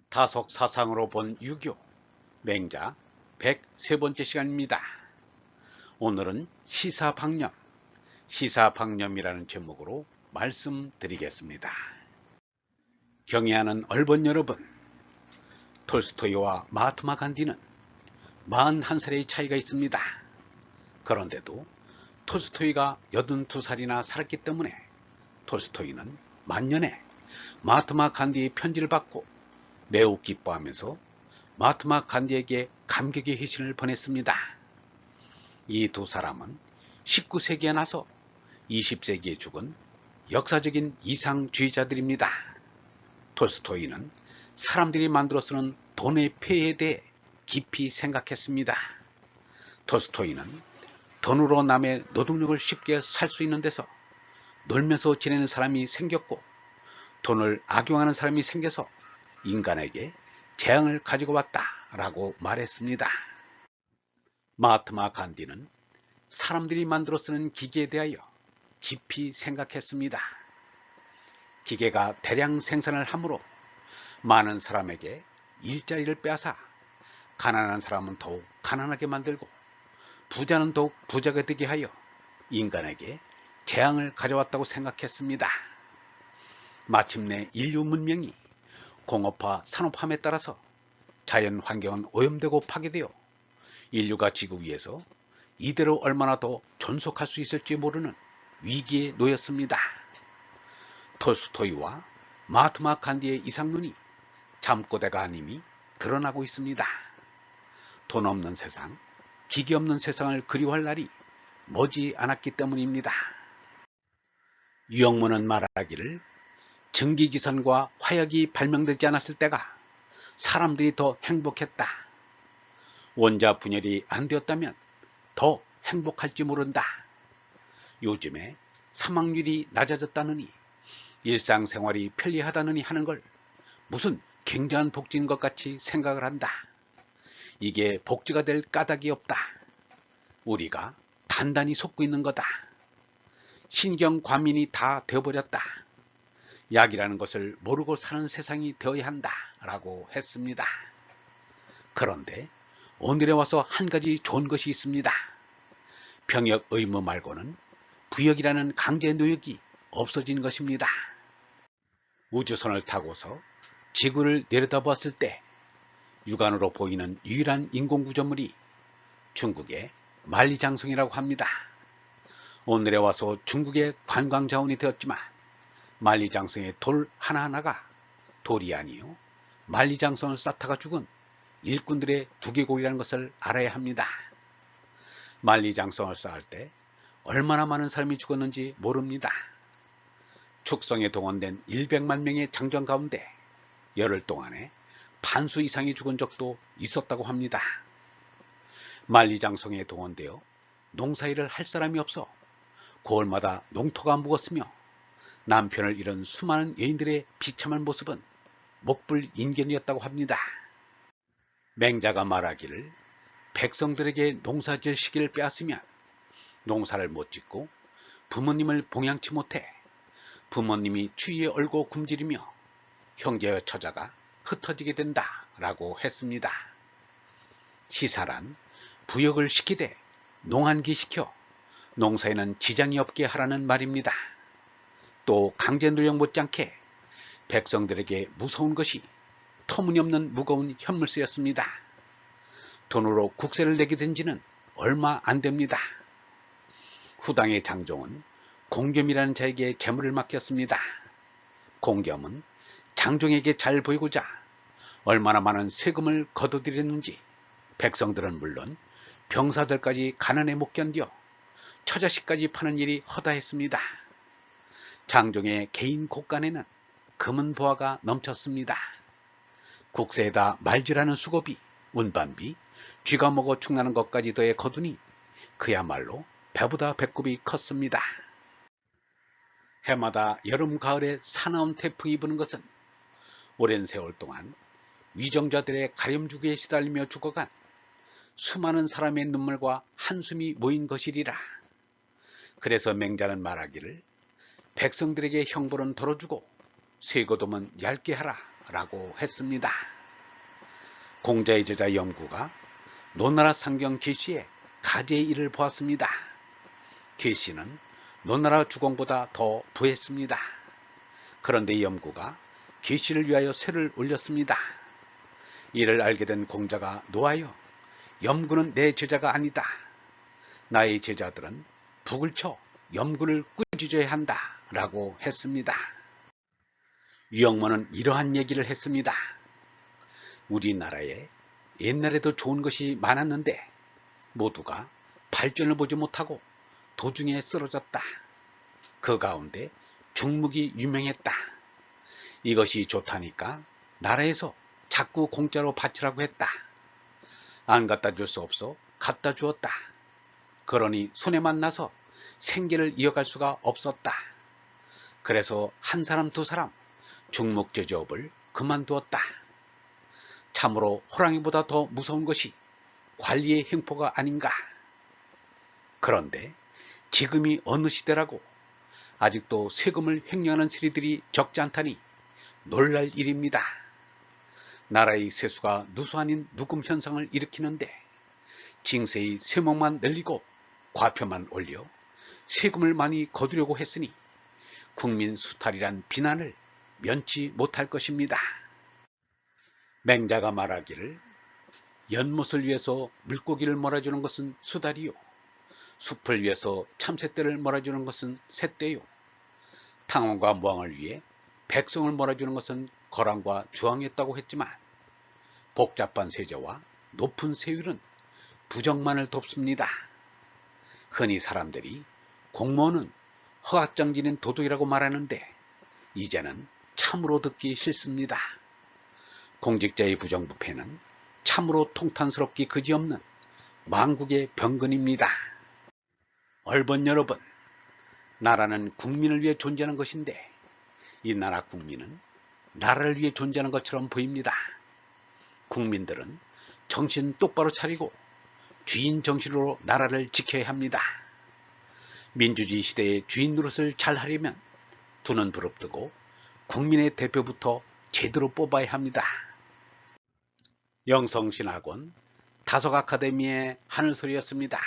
다속 사상으로 본 유교 맹자 103번째 시간입니다. 오늘은 시사방념, 시사방념이라는 제목으로 말씀드리겠습니다. 경애하는 얼본 여러분, 톨스토이와 마하트마 간디는 41살의 차이가 있습니다. 그런데도 톨스토이가 82살이나 살았기 때문에 톨스토이는 만년에 마하트마 간디의 편지를 받고 매우 기뻐하면서 마하트마 간디에게 감격의 회신을 보냈습니다. 이 두 사람은 19세기에 나서 20세기에 죽은 역사적인 이상주의자들입니다. 톨스토이는 사람들이 만들어 쓰는 돈의 폐해에 대해 깊이 생각했습니다. 톨스토이는 돈으로 남의 노동력을 쉽게 살 수 있는 데서 놀면서 지내는 사람이 생겼고, 돈을 악용하는 사람이 생겨서 인간에게 재앙을 가지고 왔다라고 말했습니다. 마하트마 간디는 사람들이 만들어 쓰는 기계에 대하여 깊이 생각했습니다. 기계가 대량 생산을 함으로 많은 사람에게 일자리를 빼앗아 가난한 사람은 더욱 가난하게 만들고 부자는 더욱 부자가 되게 하여 인간에게 재앙을 가져왔다고 생각했습니다. 마침내 인류 문명이 공업화, 산업화에 따라서 자연 환경은 오염되고 파괴되어 인류가 지구 위에서 이대로 얼마나 더 존속할 수 있을지 모르는 위기에 놓였습니다. 톨스토이와 마하트마 간디의 이상론이 잠꼬대가 아님이 드러나고 있습니다. 돈 없는 세상, 기계 없는 세상을 그리워할 날이 머지 않았기 때문입니다. 유영문은 말하기를 증기기선과 화약이 발명되지 않았을 때가 사람들이 더 행복했다. 원자 분열이 안 되었다면 더 행복할지 모른다. 요즘에 사망률이 낮아졌다느니 일상생활이 편리하다느니 하는 걸 무슨 굉장한 복지인 것 같이 생각을 한다. 이게 복지가 될 까닭이 없다. 우리가 단단히 속고 있는 거다. 신경과민이 다 되어버렸다. 약이라는 것을 모르고 사는 세상이 되어야 한다 라고 했습니다. 그런데 오늘에 와서 한 가지 좋은 것이 있습니다. 병역 의무 말고는 부역이라는 강제 노역이 없어진 것입니다. 우주선을 타고서 지구를 내려다보았을 때 육안으로 보이는 유일한 인공구조물이 중국의 만리장성이라고 합니다. 오늘에 와서 중국의 관광자원이 되었지만 만리장성의 돌 하나하나가 돌이 아니요 만리장성을 쌓다가 죽은 일꾼들의 두개골이라는 것을 알아야 합니다. 만리장성을 쌓을 때 얼마나 많은 사람이 죽었는지 모릅니다. 축성에 동원된 100만 명의 장정 가운데 열흘 동안에 반수 이상이 죽은 적도 있었다고 합니다. 만리장성에 동원되어 농사일을 할 사람이 없어 고을마다 농토가 묵었으며 남편을 잃은 수많은 여인들의 비참한 모습은 목불인견이었다고 합니다. 맹자가 말하기를 백성들에게 농사질 시기를 빼앗으면 농사를 못 짓고 부모님을 봉양치 못해 부모님이 추위에 얼고 굶주리며 형제와 처자가 흩어지게 된다 라고 했습니다. 시사란 부역을 시키되 농한기 시켜 농사에는 지장이 없게 하라는 말입니다. 또 강제노역 못지않게 백성들에게 무서운 것이 터무니없는 무거운 현물세였습니다. 돈으로 국세를 내게 된 지는 얼마 안 됩니다. 후당의 장종은 공겸이라는 자에게 재물을 맡겼습니다. 공겸은 장종에게 잘 보이고자 얼마나 많은 세금을 거둬들였는지 백성들은 물론 병사들까지 가난에 못 견뎌 처자식까지 파는 일이 허다했습니다. 장종의 개인 곳간에는 금은 보화가 넘쳤습니다. 국세에다 말질하는 수고비, 운반비, 쥐가 먹어 축나는 것까지 더해 거두니 그야말로 배보다 배꼽이 컸습니다. 해마다 여름 가을에 사나운 태풍이 부는 것은 오랜 세월 동안 위정자들의 가렴주기에 시달리며 죽어간 수많은 사람의 눈물과 한숨이 모인 것이리라. 그래서 맹자는 말하기를 백성들에게 형벌은 덜어주고 쇠고dom은 얇게 하라 라고 했습니다. 공자의 제자 염구가 노나라 상경 계시의 가제의 일을 보았습니다. 계시는 노나라 주공보다 더 부했습니다. 그런데 염구가 계시를 위하여 쇠를 올렸습니다. 이를 알게 된 공자가 노하여 염구는 내 제자가 아니다. 나의 제자들은 북을 쳐 염구를 꾸짖어야 한다 라고 했습니다. 유영모는 이러한 얘기를 했습니다. 우리나라에 옛날에도 좋은 것이 많았는데 모두가 발전을 보지 못하고 도중에 쓰러졌다. 그 가운데 중묵이 유명했다. 이것이 좋다니까 나라에서 자꾸 공짜로 바치라고 했다. 안 갖다 줄 수 없어 갖다 주었다. 그러니 손해만 나서 생계를 이어갈 수가 없었다. 그래서 한 사람 두 사람 중묵 제조업을 그만두었다. 참으로 호랑이보다 더 무서운 것이 관리의 횡포가 아닌가. 그런데 지금이 어느 시대라고 아직도 세금을 횡령하는 세리들이 적지 않다니 놀랄 일입니다. 나라의 세수가 누수 아닌 누금 현상을 일으키는데 징세의 세목만 늘리고 과표만 올려 세금을 많이 거두려고 했으니 국민 수탈이란 비난을 면치 못할 것입니다. 맹자가 말하기를 연못을 위해서 물고기를 몰아주는 것은 수달이요, 숲을 위해서 참새떼를 몰아주는 것은 새떼요, 탕원과 무왕을 위해 백성을 몰아주는 것은 거랑과 주왕이었다고 했지만 복잡한 세제와 높은 세율은 부정만을 돕습니다. 흔히 사람들이 공무원은 허각정진인 도둑이라고 말하는데 이제는 참으로 듣기 싫습니다. 공직자의 부정부패는 참으로 통탄스럽기 그지없는 망국의 병근입니다. 얼번 여러분, 나라는 국민을 위해 존재하는 것인데 이 나라 국민은 나라를 위해 존재하는 것처럼 보입니다. 국민들은 정신 똑바로 차리고 주인 정신으로 나라를 지켜야 합니다. 민주주의 시대의 주인 노릇을 잘 하려면 두 눈 부릅뜨고 국민의 대표부터 제대로 뽑아야 합니다. 영성신학원 다속아카데미의 하늘소리였습니다.